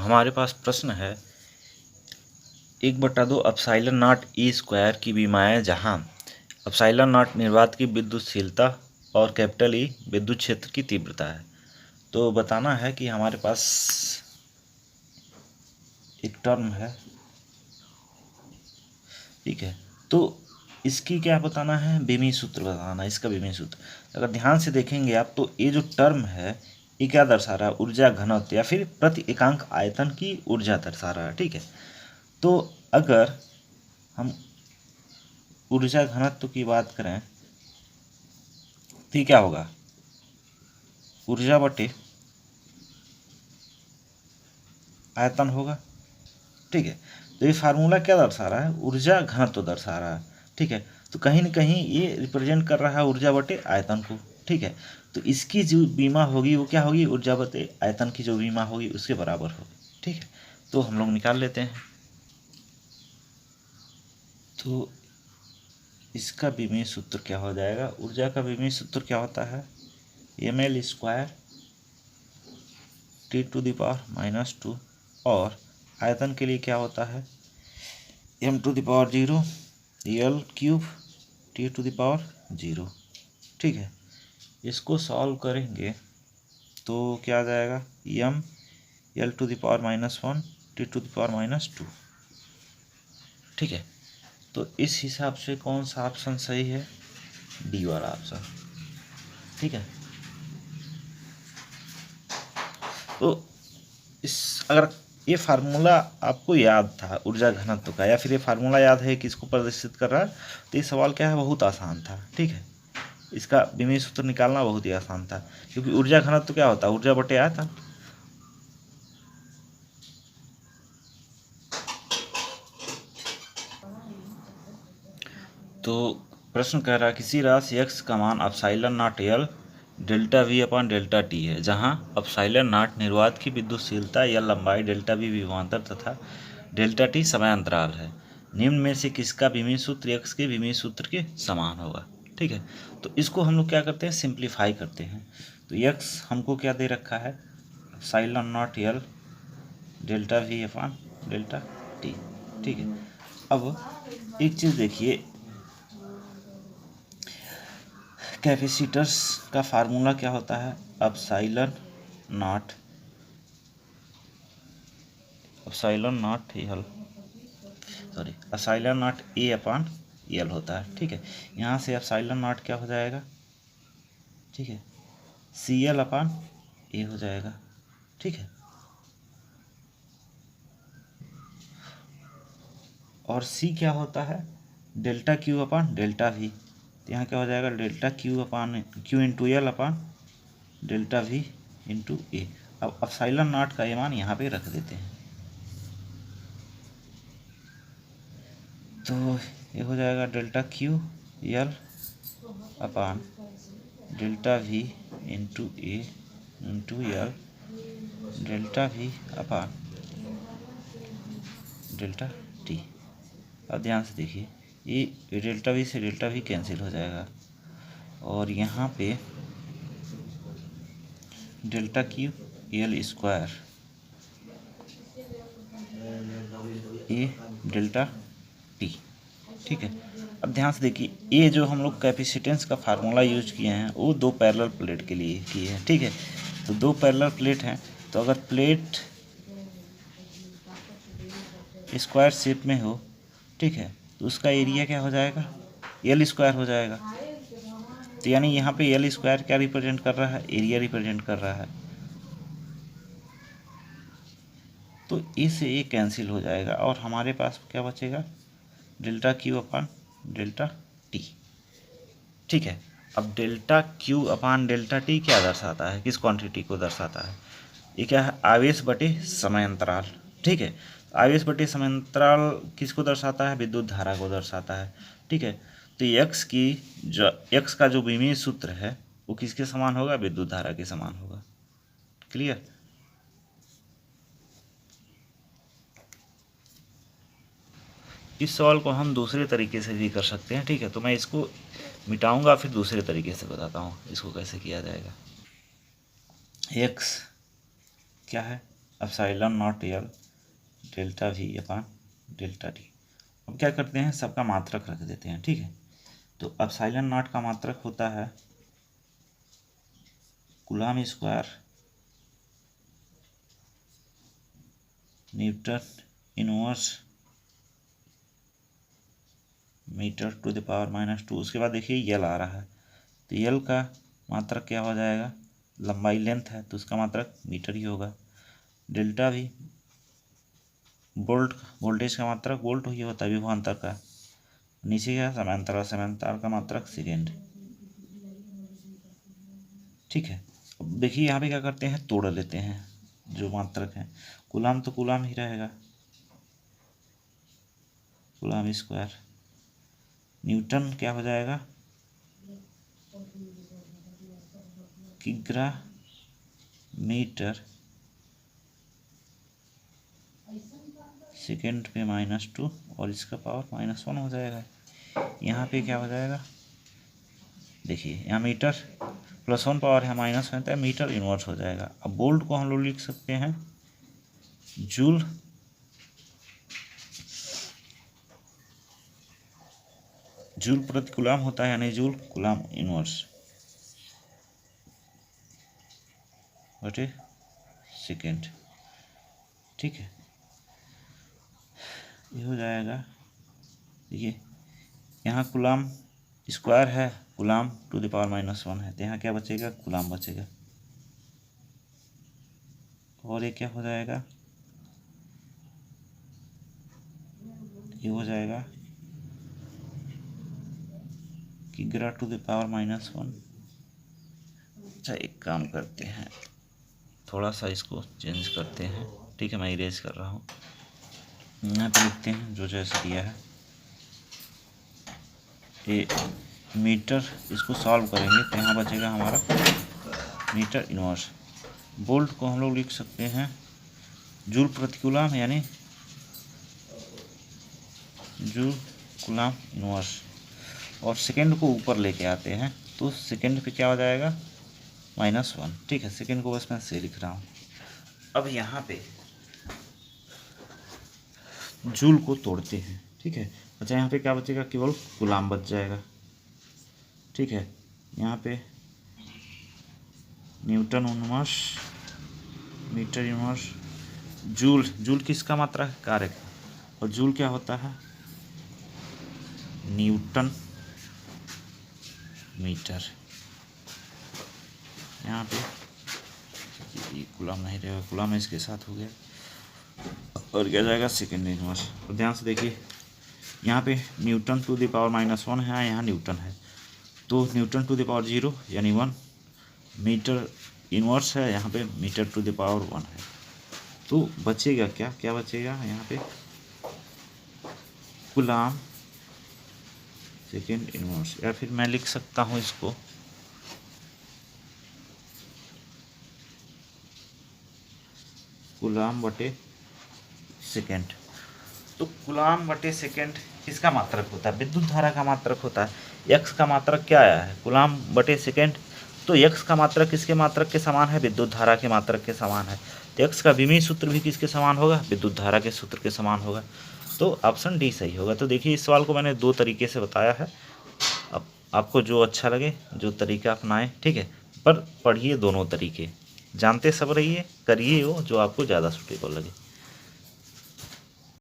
हमारे पास प्रश्न है 1/2 एप्सिलॉन नॉट ई स्क्वायर की विमाएँ जहाँ एप्सिलॉन नॉट निर्वात की विद्युतशीलता और कैपिटल ई विद्युत क्षेत्र की तीव्रता है। तो बताना है कि हमारे पास एक टर्म है, ठीक है, तो इसकी क्या बताना है, विमीय सूत्र बताना है, इसका विमीय सूत्र। अगर ध्यान से देखेंगे आप तो ये जो टर्म है ये क्या दर्शा रहा है, ऊर्जा घनत्व या फिर प्रति एकांक आयतन की ऊर्जा दर्शा रहा है, ठीक है। तो अगर हम ऊर्जा घनत्व की बात करें तो क्या होगा, ऊर्जा बटे आयतन होगा, ठीक है। तो ये फार्मूला क्या दर्शा रहा है, ऊर्जा घनत्व दर्शा रहा है, ठीक है। तो कहीं न कहीं ये रिप्रेजेंट कर रहा है ऊर्जा बटे आयतन को, ठीक है। तो इसकी जो विमा होगी वो क्या होगी, ऊर्जा बटे आयतन की जो विमा होगी उसके बराबर होगी, ठीक है। तो हम लोग निकाल लेते हैं। तो इसका विमीय सूत्र क्या हो जाएगा, ऊर्जा का विमीय सूत्र क्या होता है, ml स्क्वायर T⁻⁻2 और आयतन के लिए क्या होता है m⁻0 L³ T⁻0, ठीक है। इसको सॉल्व करेंगे तो क्या आ जाएगा, m L⁻⁻1 T⁻⁻2, ठीक है। तो इस हिसाब से कौन सा ऑप्शन सही है, डी वाला ऑप्शन, ठीक है। तो इस अगर ये फार्मूला आपको याद था ऊर्जा घनत्व का, या फिर ये फार्मूला याद है कि इसको प्रदर्शित कर रहा है, तो ये सवाल क्या है, बहुत आसान था, ठीक है। इसका विमीय सूत्र निकालना बहुत ही आसान था, क्योंकि ऊर्जा घनत्व क्या होता है, ऊर्जा बटे आयतन। तो प्रश्न कह रहा है किसी राशि x का मान epsilon not L delta V upon delta T है, जहां एप्सिलॉन नॉट निर्वात की विद्युतशीलता या लंबाई डेल्टा V विभवांतर तथा डेल्टा T समयांतराल है। निम्न में से किसका विमीय सूत्र x के विमीय सूत्र के समान होगा, ठीक है। तो इसको हम लोग क्या करते हैं, सिंप्लीफाई करते हैं। तो x हमको क्या दे रखा है, epsilon not L delta V upon delta T, ठीक है। अब एक चीज़ देखिए, कैपेसिटर्स का फार्मूला क्या होता है, epsilon not a upon L होता है, ठीक है। यहाँ से एप्सिलॉन नॉट क्या हो जाएगा, ठीक है, सी एल अपॉन ए हो जाएगा, ठीक है। और सी क्या होता है, delta Q upon delta V. तो यहाँ क्या हो जाएगा, delta Q upon Q into L upon delta V into A. अब एप्सिलॉन नॉट का ये मान यहाँ पे रख देते हैं, तो ये हो जाएगा delta Q L upon delta V into A into L delta V upon delta T. अब ध्यान से देखिए, ये डेल्टा वी से डेल्टा वी कैंसिल हो जाएगा, और यहाँ पे delta Q L square A delta T, ठीक है। अब ध्यान से देखिए, ये जो हम लोग कैपेसिटेंस का फार्मूला यूज किए हैं वो दो पैरेलल प्लेट के लिए किए हैं, ठीक है। तो दो पैरेलल प्लेट हैं, तो अगर प्लेट स्क्वायर शेप में हो, ठीक है, तो उसका एरिया क्या हो जाएगा, एल स्क्वायर हो जाएगा। तो यानी यहाँ पे एल स्क्वायर क्या रिप्रेजेंट कर रहा है, एरिया रिप्रेजेंट कर रहा है। तो ए से ए कैंसिल हो जाएगा और हमारे पास क्या बचेगा, delta Q upon delta T, ठीक है। अब delta Q upon delta T क्या दर्शाता है, किस क्वांटिटी को दर्शाता है, ये क्या है, आवेश बटे समयांतराल, ठीक है। आवेश बटे समयांतराल किसको दर्शाता है, विद्युत धारा को दर्शाता है, ठीक है। तो एक्स का जो विमीय सूत्र है वो किसके समान होगा, विद्युत धारा के समान होगा, क्लियर। इस सवाल को हम दूसरे तरीके से भी कर सकते हैं, ठीक है। तो मैं इसको मिटाऊंगा, फिर दूसरे तरीके से बताता हूँ इसको कैसे किया जाएगा। एक्स क्या है, epsilon naught L delta V upon delta T. अब क्या करते हैं, सबका मात्रक रख देते हैं, ठीक है। तो एप्सिलॉन नॉट का मात्रक होता है coulomb square newton inverse metre to the power -2। उसके बाद देखिए यल आ रहा है, तो यल का मात्रक क्या हो जाएगा, लंबाई लेंथ है तो उसका मात्रक मीटर ही होगा। डेल्टा भी वोल्टेज का मात्रक वोल्ट ही होता है विभवांतर का। नीचे क्या समांतर, समांतर का मात्रक सेकेंड, ठीक है। अब देखिए यहाँ पे क्या करते हैं, तोड़ लेते हैं जो मात्रक है। कूलम तो कूलम ही रहेगा, कूलम स्क्वायर। न्यूटन क्या हो जाएगा, किग्रा मीटर सेकेंड पे -2 और इसका पावर -1 हो जाएगा। यहाँ पे क्या हो जाएगा, देखिए यहाँ मीटर +1 पावर है -1 है तो मीटर इनवर्स हो जाएगा। अब वोल्ट को हम लोग लिख सकते हैं जूल प्रति कूलम होता है, यानी जूल कूलम इनवर्स बटे सेकेंड, ठीक है। ये हो जाएगा, देखिए यहाँ कूलम स्क्वायर है, कूलम टू द पावर -1 है, तो यहाँ क्या बचेगा, कूलम बचेगा। और ये क्या हो जाएगा, ये हो जाएगा किग्रा टू द पावर -1। अच्छा एक काम करते हैं, थोड़ा सा इसको चेंज करते हैं, ठीक है। मैं इरेज कर रहा हूँ, यहाँ पे लिखते हैं जो जैसे दिया है। ये मीटर, इसको सॉल्व करेंगे तो यहाँ बचेगा हमारा मीटर इनवर्स। वोल्ट को हम लोग लिख सकते हैं जूल प्रति कूलम, यानी जूल कूलम इनवर्स। और सेकेंड को ऊपर लेके आते हैं तो सेकेंड पे क्या हो जाएगा, -1, ठीक है। सेकेंड को बस मैं से लिख रहा हूँ। अब यहाँ पे जूल को तोड़ते हैं, ठीक है। अच्छा यहाँ पे क्या बचेगा, केवल कूलम बच जाएगा, ठीक है। यहाँ पे newton inverse metre inverse joule किसका मात्रा है, कारक, और जूल क्या होता है, न्यूटन मीटर। यहाँ पे कूलम नहीं रहेगा, कूलम इसके साथ हो गया, और क्या जाएगा सेकेंड इनवर्स। और ध्यान से देखिए यहाँ पे न्यूटन टू द पावर -1 है, यहाँ न्यूटन है, तो न्यूटन टू द पावर 0 यानी 1, मीटर इनवर्स है, यहाँ पे मीटर टू द पावर 1 है। तो बचेगा क्या, क्या बचेगा यहाँ पे, कूलम सेकेंड इनवर्स, या फिर मैं लिख सकता हूँ इसको कूलम बटे सेकेंड। तो कूलम बटे सेकेंड किसका मात्रक होता है, विद्युत धारा का मात्रक होता है। एक्स का मात्रक क्या आया है, कूलम बटे सेकेंड, तो एक्स का मात्रक किसके मात्रक के समान है, विद्युत धारा के मात्रक के समान है। तो एक्स का विमीय सूत्र भी किसके समान होगा, विद्युत धारा के सूत्र के समान होगा। तो ऑप्शन डी सही होगा। तो देखिए इस सवाल को मैंने 2 तरीके से बताया है, अब आपको जो अच्छा लगे, जो तरीका अपनाएं, ठीक है। पर पढ़िए दोनों तरीके, जानते सब रहिए, करिए वो जो आपको ज़्यादा सूटेबल लगे।